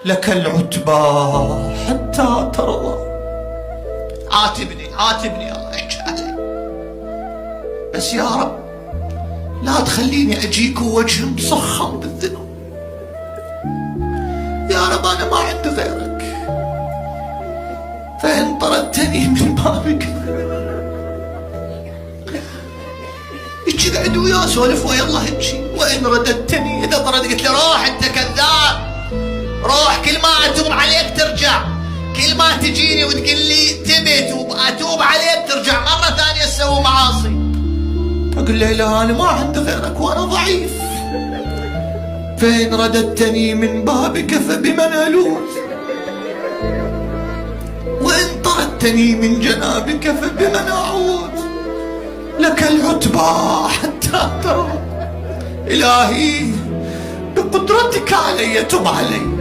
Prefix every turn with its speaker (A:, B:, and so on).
A: لك العتبى حتى ترضى. عاتبني الله يحكي علي، بس يا رب لا تخليني أجيك ووجه مصخم بالذنوب. يا رب أنا ما عندي غيرك، فإن طردتني من بابك يجي قاعد وياه سولف ويا الله يجي، وإن رددتني إذا طرد قلت له روح أنت كذاب، روح كل ما أتوب عليك ترجع، كل ما تجيني وتقول لي تبي أتوب عليك ترجع مرة ثانية تسوي معاصي. أقول له لا أنا ما عندي غيرك وأنا ضعيف، فإن رددتني من بابك فبمن ألوذ، وإن طردتني من جنابك فبمن أعوذ. لك العتبى حتى ترضى. إلهي بقدرتك علي تب علي.